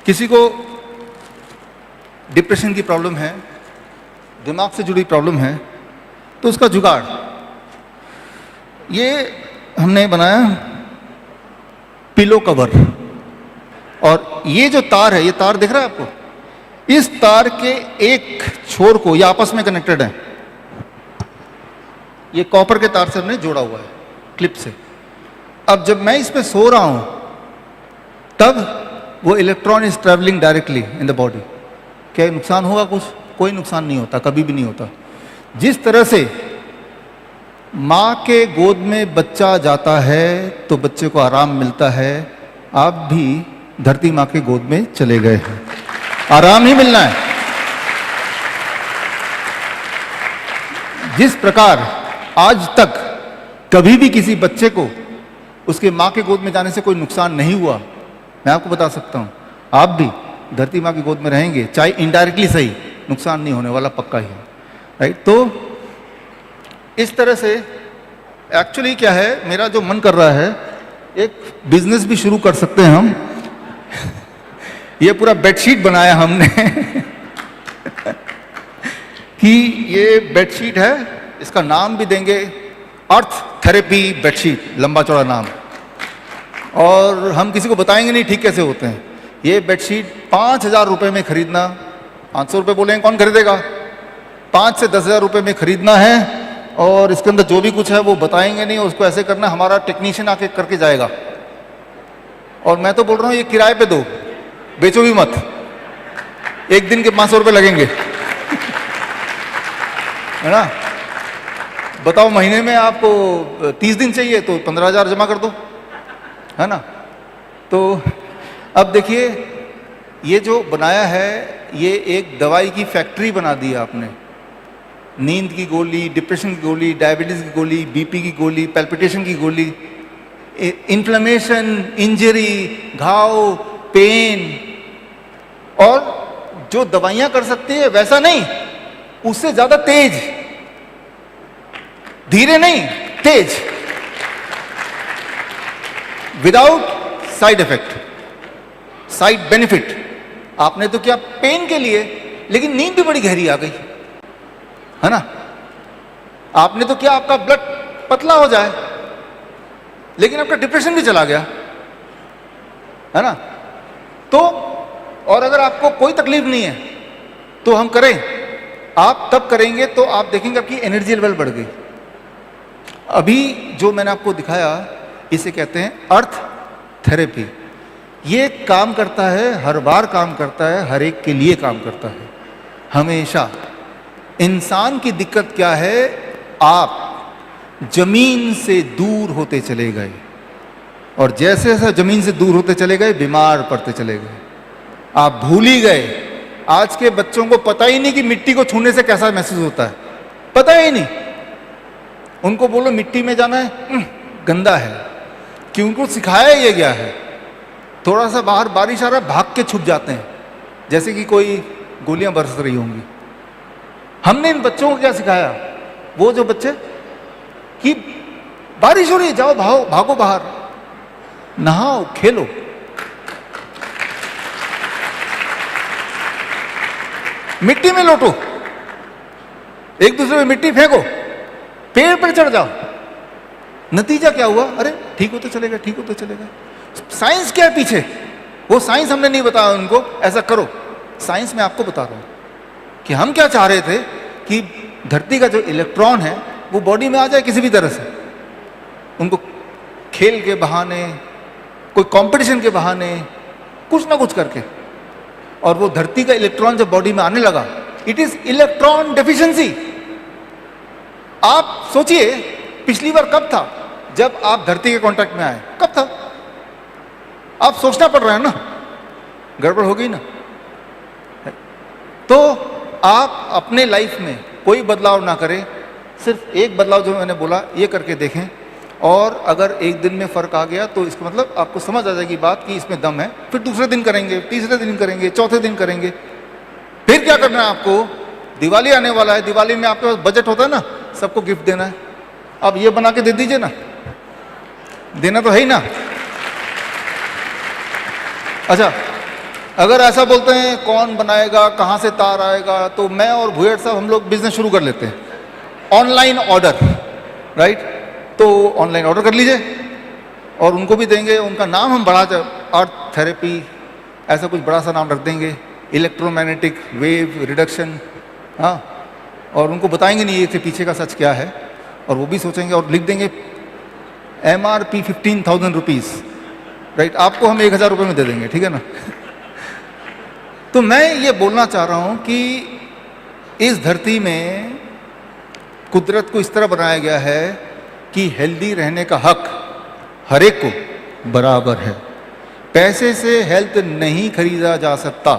किसी को डिप्रेशन की प्रॉब्लम है, दिमाग से जुड़ी प्रॉब्लम है, तो उसका जुगाड़ ये हमने बनाया पिलो कवर। और ये जो तार है, ये तार दिख रहा है आपको, इस तार के एक छोर को, ये आपस में कनेक्टेड है, ये कॉपर के तार से हमने जोड़ा हुआ है क्लिप से। अब जब मैं इस पे सो रहा हूं तब वो electron is travelling directly in the body. क्या नुकसान होगा? कुछ कोई नुकसान नहीं होता, कभी भी नहीं होता। जिस तरह से मां के गोद में बच्चा जाता है तो बच्चे को आराम मिलता है, आप भी धरती मां के गोद में चले गए हैं, आराम ही मिलना है। जिस प्रकार आज तक कभी भी किसी बच्चे को उसके मां के गोद में जाने से कोई नुकसान नहीं हुआ, मैं आपको बता सकता हूं, आप भी धरती मां की गोद में रहेंगे, चाहे इनडायरेक्टली सही, नुकसान नहीं होने वाला, पक्का ही है, राइट। तो इस तरह से एक्चुअली क्या है, मेरा जो मन कर रहा है, एक बिजनेस भी शुरू कर सकते हैं हम। ये पूरा बेडशीट बनाया हमने कि ये बेडशीट है, इसका नाम भी देंगे अर्थ थेरेपी बेडशीट, लंबा चौड़ा नाम, और हम किसी को बताएंगे नहीं ठीक कैसे होते हैं। ये बेडशीट 5,000 रुपए में खरीदना, 500 रुपए बोलेंगे कौन खरीदेगा, 5 से 10,000 रुपए में खरीदना है, और इसके अंदर जो भी कुछ है वो बताएंगे नहीं, उसको ऐसे करना, हमारा टेक्नीशियन आके करके जाएगा। और मैं तो बोल रहा हूँ ये किराए पे दो, बेचो भी मत, एक दिन के 500 रुपए लगेंगे है ना। बताओ महीने में आपको 30 दिन चाहिए तो 15,000 जमा कर दो, है ना। तो अब देखिए, ये जो बनाया है, ये एक दवाई की फैक्ट्री बना दी है आपने। नींद की गोली, डिप्रेशन की गोली, डायबिटीज की गोली, बीपी की गोली, पैल्पिटेशन की गोली, इन्फ्लेमेशन, इंजरी, घाव, पेन, और जो दवाइयां कर सकती है वैसा नहीं, उससे ज्यादा तेज, धीरे नहीं, तेज, without side effect, side benefit. आपने तो क्या पेन के लिए, लेकिन नींद भी बड़ी गहरी आ गई, है ना। आपने तो क्या आपका ब्लड पतला हो जाए, लेकिन आपका डिप्रेशन भी चला गया, है ना। तो और अगर आपको कोई तकलीफ नहीं है तो हम करें, आप तब करेंगे तो आप देखेंगे आपकी एनर्जी लेवल बढ़ गई। अभी जो मैंने आपको दिखाया, इसे कहते हैं अर्थ थेरेपी। ये काम करता है, हर बार काम करता है, हर एक के लिए काम करता है, हमेशा। इंसान की दिक्कत क्या है, आप जमीन से दूर होते चले गए, और जैसे जैसे जमीन से दूर होते चले गए, बीमार पड़ते चले गए। आप भूल ही गए, आज के बच्चों को पता ही नहीं कि मिट्टी को छूने से कैसा महसूस होता है, पता ही नहीं। उनको बोलो मिट्टी में जाना है, गंदा है, कि उनको सिखाया ये गया है। थोड़ा सा बाहर बारिश आ रहा है, भाग के छुप जाते हैं, जैसे कि कोई गोलियां बरस रही होंगी। हमने इन बच्चों को क्या सिखाया, वो जो बच्चे कि बारिश हो रही है, जाओ भागो, भागो बाहर, नहाओ, खेलो। मिट्टी में लोटो, एक दूसरे में मिट्टी फेंको, पेड़ पर चढ़ जाओ। नतीजा क्या हुआ, अरे ठीक होते चले गए, ठीक होते चले गए। साइंस क्या है पीछे, वो साइंस हमने नहीं बताया उनको ऐसा करो। साइंस में आपको बता रहा हूं कि हम क्या चाह रहे थे कि धरती का जो इलेक्ट्रॉन है वो बॉडी में आ जाए किसी भी तरह से। उनको खेल के बहाने, कोई कंपटीशन के बहाने, कुछ ना कुछ करके, और वो धरती का इलेक्ट्रॉन जब बॉडी में आने लगा, इट इज इलेक्ट्रॉन डेफिशिएंसी। आप सोचिए पिछली बार कब था जब आप धरती के कांटेक्ट में आए, कब था? आप सोचना पड़ रहा है ना, गड़बड़ हो गई ना। तो आप अपने लाइफ में कोई बदलाव ना करें, सिर्फ एक बदलाव जो मैंने बोला ये करके देखें, और अगर एक दिन में फर्क आ गया तो इसका मतलब आपको समझ आ जाएगी बात कि इसमें दम है। फिर दूसरे दिन करेंगे, तीसरे दिन करेंगे, चौथे दिन करेंगे। फिर क्या करना है आपको, दिवाली आने वाला है, दिवाली में आपके पास बजट होता है ना, सबको गिफ्ट देना है, अब ये बना के दे दीजिए ना, देना तो है ही ना। अच्छा, अगर ऐसा बोलते हैं कौन बनाएगा, कहाँ से तार आएगा, तो मैं और भुयड़ साहब हम लोग बिजनेस शुरू कर लेते हैं। Online order, right? तो ऑनलाइन ऑर्डर कर लीजिए और उनको भी देंगे, उनका नाम हम बढ़ा अर्थ थेरेपी, ऐसा कुछ बड़ा सा नाम रख देंगे, इलेक्ट्रोमैग्नेटिक वेव रिडक्शन, हाँ, और उनको बताएंगे नहीं इसके पीछे का सच क्या है, और वो भी सोचेंगे और लिख देंगे MRP 15,000 रुपीज़, राइट? आपको हम 1,000 रुपये में दे देंगे, ठीक है ना? तो मैं ये बोलना चाह रहा हूँ कि इस धरती में कुदरत को इस तरह बनाया गया है कि हेल्दी रहने का हक हर एक को बराबर है। पैसे से हेल्थ नहीं खरीदा जा सकता।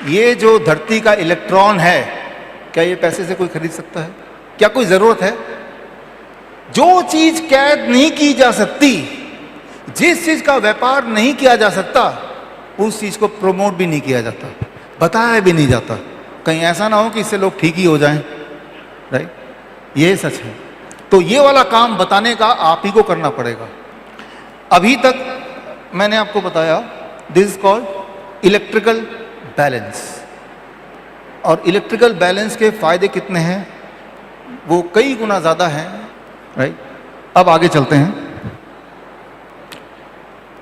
ये जो धरती का इलेक्ट्रॉन है, क्या ये पैसे से कोई खरीद सकता है? क्या कोई जरूरत है? जो चीज कैद नहीं की जा सकती, जिस चीज का व्यापार नहीं किया जा सकता, उस चीज को प्रमोट भी नहीं किया जाता, बताया भी नहीं जाता। कहीं ऐसा ना हो कि इससे लोग ठीक ही हो जाएं, राइट? ये सच है। तो ये वाला काम बताने का आप ही को करना पड़ेगा। अभी तक मैंने आपको बताया this is called electrical balance, और इलेक्ट्रिकल बैलेंस के फायदे कितने हैं, वो कई गुना ज्यादा हैं, राइट? अब आगे चलते हैं।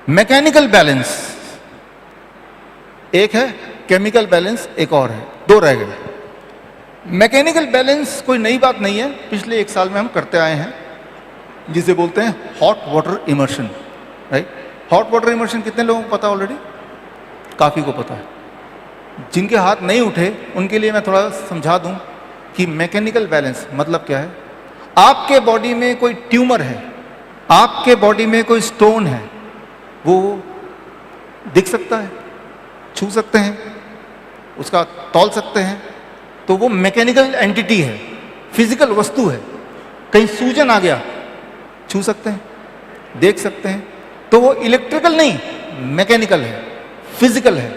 मैकेनिकल बैलेंस एक है, केमिकल बैलेंस एक और है, दो रह गए। मैकेनिकल बैलेंस कोई नई बात नहीं है, पिछले 1 साल में हम करते आए हैं, जिसे बोलते हैं hot water immersion, right? Hot water immersion कितने लोगों को पता ऑलरेडी? काफी को पता है। जिनके हाथ नहीं उठे उनके लिए मैं थोड़ा समझा दूं कि मैकेनिकल बैलेंस मतलब क्या है। आपके बॉडी में कोई ट्यूमर है, आपके बॉडी में कोई स्टोन है, वो दिख सकता है, छू सकते हैं, उसका तौल सकते हैं, तो वो मैकेनिकल एंटिटी है, फिजिकल वस्तु है। कहीं सूजन आ गया, छू सकते हैं, देख सकते हैं, तो वो इलेक्ट्रिकल नहीं, मैकेनिकल है, फिजिकल है।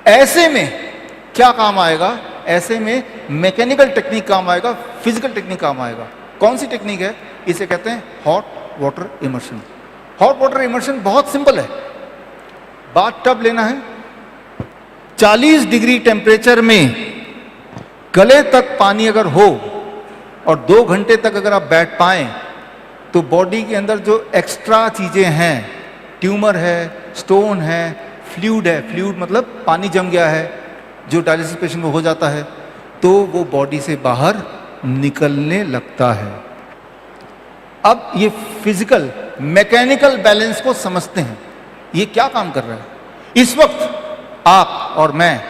ऐसे में क्या काम आएगा? ऐसे में मैकेनिकल टेक्निक काम आएगा, फिजिकल टेक्निक काम आएगा। कौन सी टेक्निक है? इसे कहते हैं hot water immersion. Hot water immersion बहुत सिंपल है। बाथ टब लेना है, 40 डिग्री टेम्परेचर में गले तक पानी अगर हो और 2 घंटे तक अगर आप बैठ पाएं, तो बॉडी के अंदर जो एक्स्ट्रा चीजें हैं, ट्यूमर है, स्टोन है, फ्लूइड है, फ्लूइड मतलब पानी जम गया है, जो डायलिसिस पेशेंट को हो जाता है, तो वो बॉडी से बाहर निकलने लगता है। अब ये फिजिकल मैकेनिकल बैलेंस को समझते हैं, ये क्या काम कर रहा है। इस वक्त आप और मैं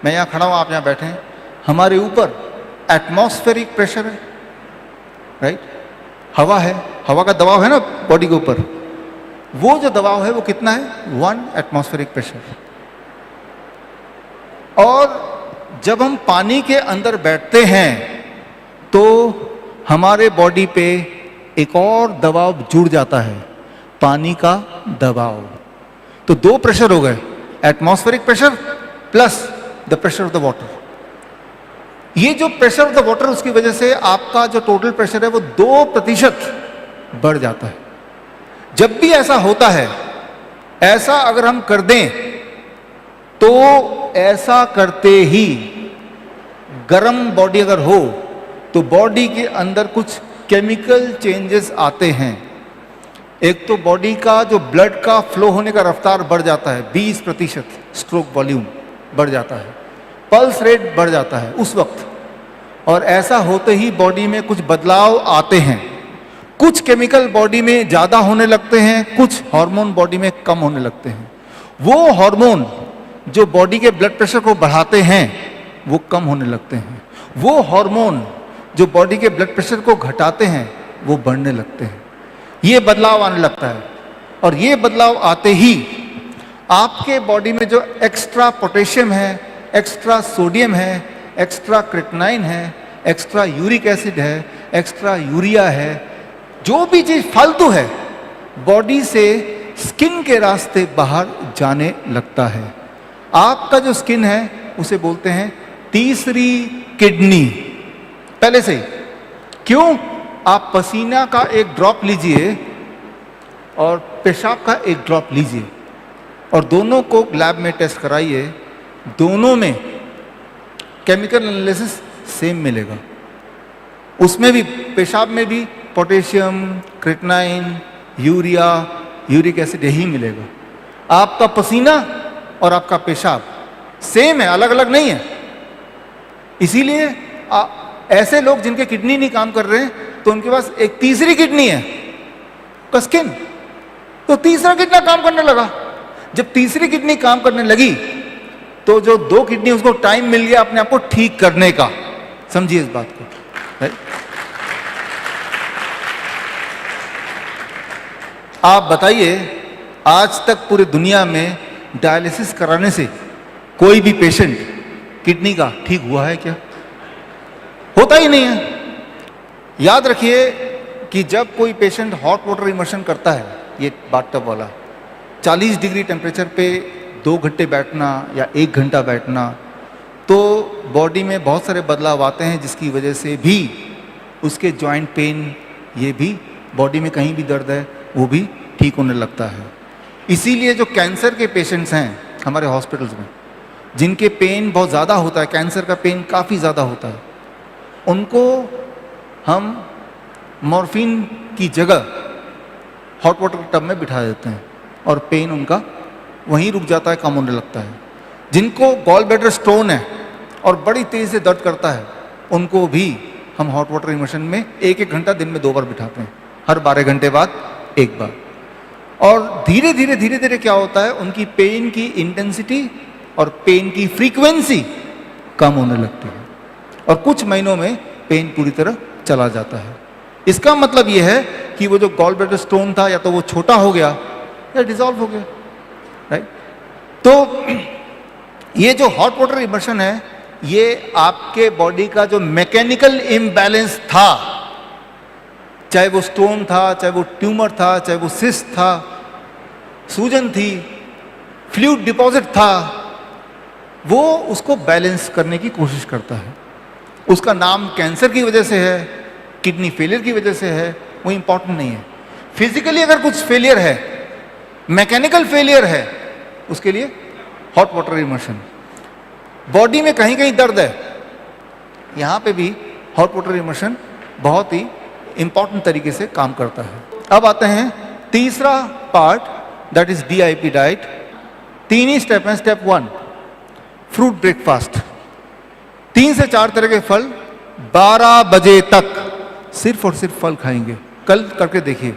यहां खड़ा हूं, आप यहां बैठे हैं, हमारे ऊपर एटमॉस्फेरिक प्रेशर है, राइट? हवा है, हवा का दबाव है ना बॉडी के ऊपर, वो जो दबाव है वो कितना है? 1 एटमॉस्फेरिक प्रेशर। और जब हम पानी के अंदर बैठते हैं तो हमारे बॉडी पे एक और दबाव जुड़ जाता है, पानी का दबाव। तो 2 प्रेशर हो गए, atmospheric pressure plus the pressure of the water. ये जो प्रेशर ऑफ द वाटर, उसकी वजह से आपका जो टोटल प्रेशर है वो 2% बढ़ जाता है। जब भी ऐसा होता है, ऐसा अगर हम कर दें, तो ऐसा करते ही गर्म बॉडी अगर हो तो बॉडी के अंदर कुछ केमिकल चेंजेस आते हैं। एक तो बॉडी का जो ब्लड का फ्लो होने का रफ्तार बढ़ जाता है, 20% स्ट्रोक वॉल्यूम बढ़ जाता है, पल्स रेट बढ़ जाता है उस वक्त। और ऐसा होते ही बॉडी में कुछ बदलाव आते हैं, कुछ केमिकल बॉडी में ज्यादा होने लगते हैं, कुछ हार्मोन बॉडी में कम होने लगते हैं। वो हार्मोन जो बॉडी के ब्लड प्रेशर को बढ़ाते हैं वो कम होने लगते हैं, वो हार्मोन जो बॉडी के ब्लड प्रेशर को घटाते हैं वो बढ़ने लगते हैं। ये बदलाव आने लगता है, और ये बदलाव आते ही आपके बॉडी में जो एक्स्ट्रा पोटेशियम है, एक्स्ट्रा सोडियम है, एक्स्ट्रा क्रिएटिनिन है, एक्स्ट्रा यूरिक एसिड है, एक्स्ट्रा यूरिया है, जो भी चीज फालतू है, बॉडी से स्किन के रास्ते बाहर जाने लगता है। आपका जो स्किन है उसे बोलते हैं तीसरी किडनी, पहले से ही। क्यों? आप पसीना का एक ड्रॉप लीजिए और पेशाब का एक ड्रॉप लीजिए और दोनों को लैब में टेस्ट कराइए, दोनों में केमिकल एनालिसिस सेम मिलेगा। उसमें भी, पेशाब में भी potassium, creatinine, urea, uric acid यही मिलेगा। आपका पसीना और आपका पेशाब सेम है, अलग अलग नहीं है। इसीलिए ऐसे लोग जिनके किडनी नहीं काम कर रहे हैं, तो उनके पास एक तीसरी किडनी है, स्किन, तो तीसरा किडनी काम करने लगा। जब तीसरी किडनी काम करने लगी तो जो 2 किडनी उसको टाइम मिल गया अपने आप को ठीक करने का। समझिए इस बात को, राइट? आप बताइए, आज तक पूरी दुनिया में डायलिसिस कराने से कोई भी पेशेंट किडनी का ठीक हुआ है क्या? होता ही नहीं है। याद रखिए कि जब कोई पेशेंट हॉट वाटर इमर्शन करता है, ये बाथटब वाला, 40 डिग्री टेम्परेचर पे 2 घंटे बैठना या 1 घंटा बैठना, तो बॉडी में बहुत सारे बदलाव आते हैं, जिसकी वजह से भी उसके जॉइंट पेन, ये भी बॉडी में कहीं भी दर्द है वो भी ठीक होने लगता है। इसीलिए जो कैंसर के पेशेंट्स हैं हमारे हॉस्पिटल्स में, जिनके पेन बहुत ज़्यादा होता है, कैंसर का पेन काफ़ी ज़्यादा होता है, उनको हम मॉर्फिन की जगह हॉट वाटर टब में बिठा देते हैं और पेन उनका वहीं रुक जाता है, कम होने लगता है। जिनको गॉल ब्लैडर स्टोन है और बड़ी तेज़ी से दर्द करता है, उनको भी हम हॉट वाटर इमर्शन में 1-1 घंटा दिन में 2 बार बिठाते हैं, हर 12 घंटे बाद 1 बार। और धीरे धीरे क्या होता है, उनकी पेन की इंटेंसिटी और पेन की फ्रीक्वेंसी कम होने लगती है और कुछ महीनों में पेन पूरी तरह चला जाता है। इसका मतलब यह है कि वो जो गॉल ब्लैडर स्टोन था, या तो वो छोटा हो गया या डिसॉल्व हो गया, राइट? तो ये जो हॉट वाटर इमर्शन है, ये आपके बॉडी का जो मैकेनिकल इम्बैलेंस था, चाहे वो स्टोन था, चाहे वो ट्यूमर था, चाहे वो सिस्ट था, सूजन थी, फ्लूइड डिपॉजिट था, वो उसको बैलेंस करने की कोशिश करता है। उसका नाम कैंसर की वजह से है, किडनी फेलियर की वजह से है, वो इंपॉर्टेंट नहीं है। फिजिकली अगर कुछ फेलियर है, मैकेनिकल फेलियर है, उसके लिए हॉट वाटर इमर्शन। बॉडी में कहीं कहीं दर्द है, यहाँ पे भी हॉट वाटर इमर्शन बहुत ही इंपॉर्टेंट तरीके से काम करता है। अब आते हैं तीसरा part, that is DIP diet. 3 ही स्टेप हैं। Step 1, fruit breakfast. 3 से 4 तरह के फल 12 बजे तक सिर्फ और सिर्फ फल खाएंगे। कल करके देखिए,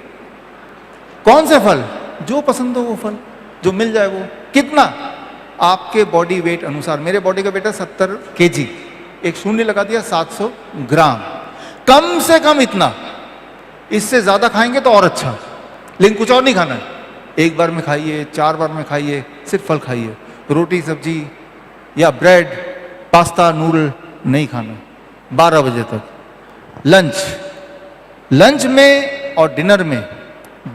कौन से फल, जो पसंद हो वो फल, जो मिल जाए वो। कितना? आपके बॉडी वेट अनुसार। मेरे बॉडी का वेट है 70 kg, एक शून्य लगा दिया, 700 ग्राम। कम से कम इतना, इससे ज्यादा खाएंगे तो और अच्छा, लेकिन कुछ और नहीं खाना है। 1 बार में खाइए, 4 बार में खाइए, सिर्फ फल खाइए। रोटी सब्जी या ब्रेड, पास्ता, नूडल नहीं खाना। 12 बजे तक। लंच में और डिनर में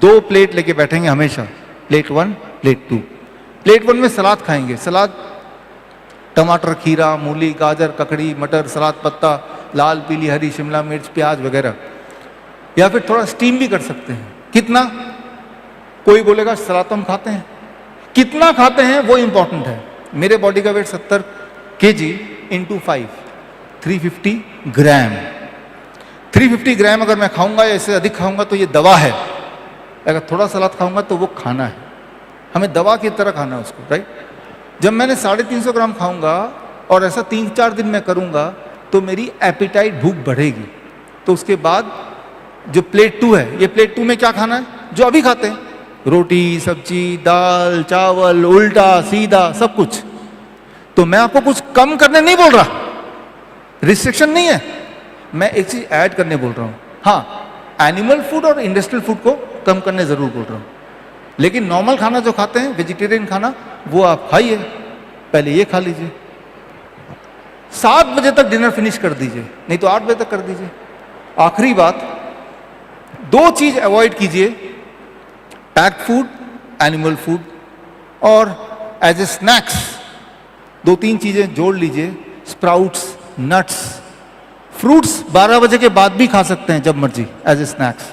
2 प्लेट लेके बैठेंगे हमेशा, प्लेट 1, प्लेट 2। प्लेट 1 में सलाद खाएंगे। सलाद टमाटर, खीरा, मूली, गाजर, ककड़ी, मटर, सलाद पत्ता, लाल, पीली, हरी, शिमला मिर्च, प्याज वगैरह। या फिर थोड़ा स्टीम भी कर सकते हैं। कितना? कोई बोलेगा सलाद तो हम खाते हैं, कितना खाते हैं वो इंपॉर्टेंट है। मेरे बॉडी का वेट 70 kg इंटू 5, 350 ग्राम। 350 ग्राम अगर मैं खाऊंगा या इससे अधिक खाऊंगा तो ये दवा है। अगर थोड़ा सलाद खाऊंगा तो वो खाना है, हमें दवा की तरह खाना है उसको, राइट? जब मैंने 350 ग्राम खाऊंगा और ऐसा 3-4 दिन में करूंगा तो मेरी एपिटाइट, भूख बढ़ेगी। तो उसके बाद जो प्लेट 2 है, ये प्लेट 2 में क्या खाना है? जो अभी खाते हैं, रोटी, सब्जी, दाल, चावल, उल्टा सीधा सब कुछ। तो मैं आपको कुछ कम करने नहीं बोल रहा, रिस्ट्रिक्शन नहीं है, मैं एक चीज ऐड करने बोल रहा हूं। हाँ, एनिमल फूड और इंडस्ट्रियल फूड को कम करने जरूर बोल रहा हूं, लेकिन नॉर्मल खाना जो खाते हैं, वेजिटेरियन खाना, वो आप खाइए। पहले ये खा लीजिए, 7 बजे तक डिनर फिनिश कर दीजिए, नहीं तो 8 बजे तक कर दीजिए। आखिरी बात, 2 चीज अवॉइड कीजिए, पैक्ड फूड, एनिमल फूड, और एज ए स्नैक्स 2-3 चीजें जोड़ लीजिए, स्प्राउट्स, नट्स, फ्रूट्स 12 बजे के बाद भी खा सकते हैं, जब मर्जी, एज ए स्नैक्स।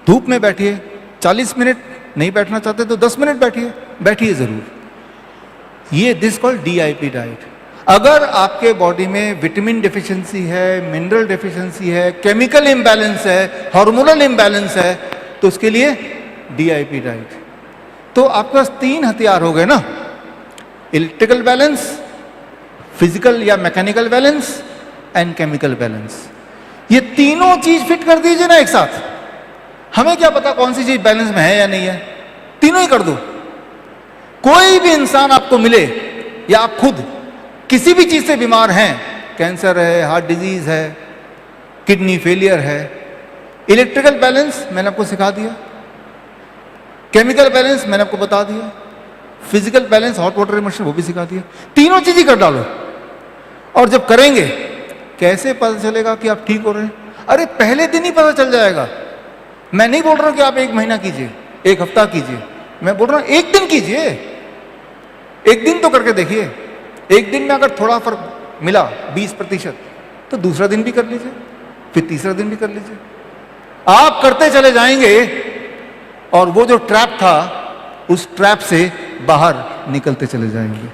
धूप में बैठिए, 40 मिनट नहीं बैठना चाहते तो 10 मिनट बैठिए, बैठिए जरूर। ये दिस कॉल्ड DIP डाइट। अगर आपके बॉडी में विटामिन डेफिशिएंसी है, मिनरल डेफिशिएंसी है, केमिकल इम्बैलेंस है, हार्मोनल इम्बैलेंस है, तो उसके लिए DIP डाइट। तो आपके पास 3 हथियार हो गए ना, इलेक्ट्रिकल बैलेंस, फिजिकल या mechanical balance and chemical balance. ये तीनों चीज फिट कर दीजिए ना एक साथ। हमें क्या पता कौन सी चीज बैलेंस में है या नहीं है, तीनों ही कर दो। कोई भी इंसान आपको मिले या आप खुद किसी भी चीज से बीमार हैं, कैंसर है, हार्ट डिजीज है, किडनी फेलियर है, इलेक्ट्रिकल बैलेंस मैंने आपको सिखा दिया, केमिकल बैलेंस मैंने आपको बता दिया, physical balance hot water immersion वो भी सिखा दिया। तीनों चीज ही कर डालो। और जब करेंगे कैसे पता चलेगा कि आप ठीक हो रहे हैं? अरे पहले दिन ही पता चल जाएगा। मैं नहीं बोल रहा हूं कि आप 1 महीना कीजिए, 1 हफ्ता कीजिए, मैं बोल रहा हूं 1 दिन कीजिए। 1 दिन तो करके देखिए। 1 दिन में अगर थोड़ा फर्क मिला 20% तो दूसरा दिन भी कर लीजिए, फिर तीसरा दिन भी कर लीजिए। आप करते चले जाएंगे और वो जो ट्रैप था उस ट्रैप से बाहर निकलते चले जाएंगे।